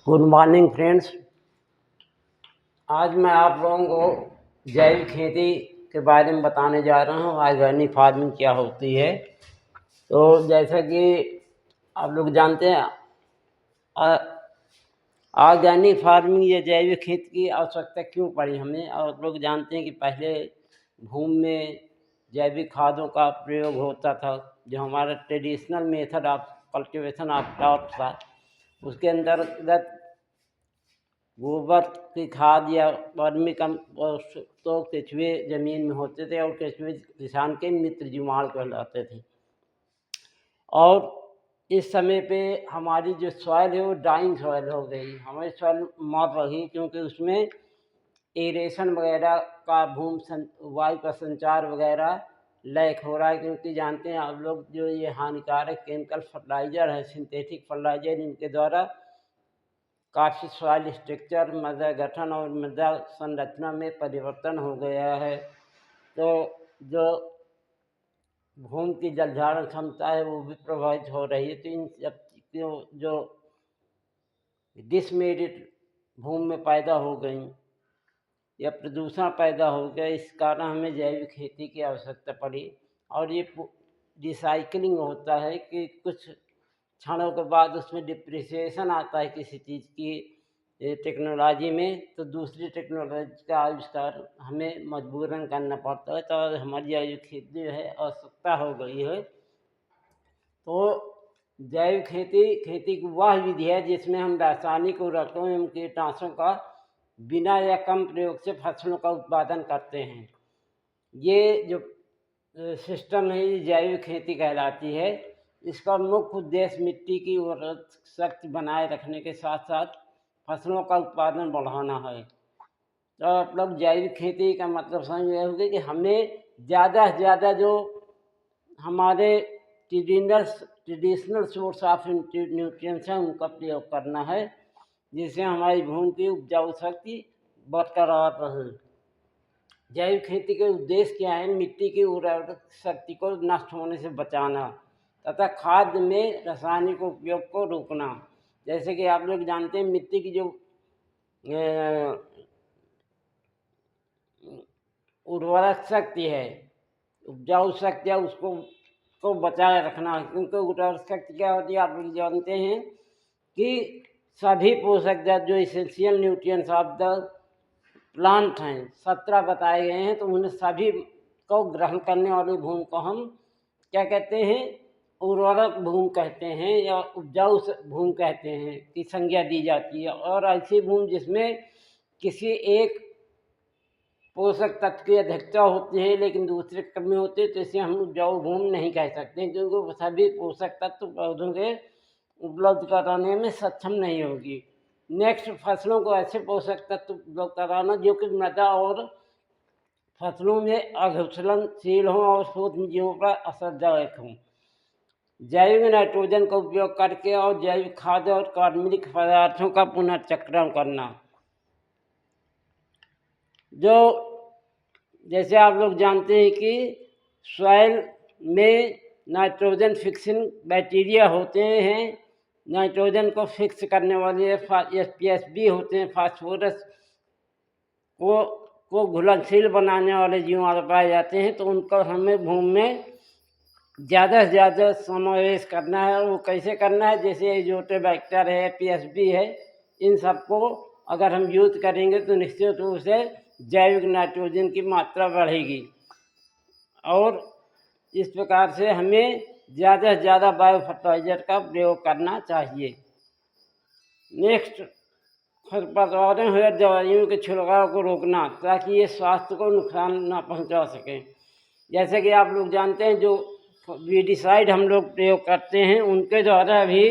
Good morning friends. आज मैं आप लोगों को जैविक खेती के बारे में बताने जा रहा हूँ। ऑर्गेनिक फार्मिंग क्या होती है। तो जैसा कि आप लोग जानते हैं, ऑर्गेनिक फार्मिंग या जैविक खेती की आवश्यकता क्यों पड़ी हमें। और आप लोग जानते हैं कि पहले भूमि में जैविक खादों का प्रयोग होता था, जो हमारा traditional method of cultivation of crop था। उसके अंतर्गत गोबर की खाद या वर्मी कंपोस्ट तो केचुए ज़मीन में होते थे और केचुए किसान के मित्र जीवाणु कहलाते थे। और इस समय पे हमारी जो सॉइल है वो डाइंग सॉइल हो गई, हमारी सॉइल मर रही, क्योंकि उसमें एरेशन वगैरह का वायु का संचार वगैरह लैक हो रहा है। क्योंकि जानते हैं आप लोग, जो ये हानिकारक केमिकल फर्टिलाइज़र है, सिंथेटिक फर्टिलाइज़र, इनके द्वारा काफ़ी सॉइल स्ट्रक्चर, मृदा गठन और मृदा संरचना में परिवर्तन हो गया है। तो जो भूमि की जलधारण क्षमता है वो भी प्रभावित हो रही है। तो इन सब जो डिसमेरिट भूमि में पैदा हो गई या प्रदूषण पैदा हो गया, इस कारण हमें जैविक खेती की आवश्यकता पड़ी। और ये रिसाइकलिंग होता है कि कुछ क्षणों के बाद उसमें डिप्रिसिएशन आता है किसी चीज़ की टेक्नोलॉजी में, तो दूसरी टेक्नोलॉजी का आविष्कार हमें मजबूरन करना पड़ता है। तो हमारी जैविक खेती जो है आवश्यकता हो गई है। तो जैविक खेती की वह विधि है जिसमें हम रासायनिक उर्वरकों एवं कीटनाशकों का बिना या कम प्रयोग से फसलों का उत्पादन करते हैं। ये जो सिस्टम है ये जैविक खेती कहलाती है। इसका मुख्य उद्देश्य मिट्टी की उर्वरक शक्ति बनाए रखने के साथ साथ फसलों का उत्पादन बढ़ाना है। तो आप लोग जैविक खेती का मतलब समझ गए होंगे कि हमें ज़्यादा से ज़्यादा जो हमारे ट्रेडिशनल सोर्स ऑफ न्यूट्रिएंट्स हैं उनका प्रयोग करना है, जिससे हमारी भूमि की उपजाऊ शक्ति बरकरार रहे। जैविक खेती के उद्देश्य क्या है? मिट्टी की उर्वरक शक्ति को नष्ट होने से बचाना तथा खाद्य में रासायनिक उपयोग को रोकना। जैसे कि आप लोग जानते हैं, मिट्टी की जो उर्वरक शक्ति है, उपजाऊ शक्ति है, उसको बचाए रखना है। क्योंकि उर्वरक शक्ति क्या होती है, आप लोग जानते हैं कि सभी पोषक तत्व जो essential nutrients of the plant हैं 17 बताए गए हैं, तो उन्हें सभी को ग्रहण करने वाली भूमि को हम क्या कहते हैं? उर्वरक भूमि कहते हैं या उपजाऊ भूमि कहते हैं की संज्ञा दी जाती है। और ऐसी भूमि जिसमें किसी एक पोषक तत्व की अधिकता होती है लेकिन दूसरे कमी होती है, तो इसे हम उपजाऊ भूमि नहीं कह सकते, क्योंकि सभी पोषक तत्व पौधों के उपलब्ध कराने में सक्षम नहीं होगी। नेक्स्ट, फसलों को ऐसे पोषक तत्व उपलब्ध कराना जो कि मृदा और फसलों में अघुसलनशील हों और सूक्ष्म जीवों पर असरदायक हों। जैविक नाइट्रोजन का उपयोग करके और जैविक खाद्य और कार्बनिक पदार्थों का पुनर्चक्रण करना। जो जैसे आप लोग जानते हैं कि सॉइल में नाइट्रोजन फिक्सिंग बैक्टीरिया होते हैं, नाइट्रोजन को फिक्स करने वाले FPSB होते हैं, फास्फोरस को घुलनशील बनाने वाले जीवाणु पाए जाते हैं। तो उनको हमें भूमि में ज़्यादा से ज़्यादा समावेश करना है। वो कैसे करना है? जैसे एजोटोबैक्टर है, FPSB है, इन सबको अगर हम यूज करेंगे तो निश्चित रूप से जैविक नाइट्रोजन की मात्रा बढ़ेगी। और इस प्रकार से हमें ज़्यादा से ज़्यादा बायो फर्टिलाइजर का प्रयोग करना चाहिए। नेक्स्ट, खरपतवारें या दवाइयों के छिड़काव को रोकना ताकि ये स्वास्थ्य को नुकसान ना पहुंचा सकें। जैसे कि आप लोग जानते हैं, जो वीडिसाइड हम लोग प्रयोग करते हैं उनके द्वारा भी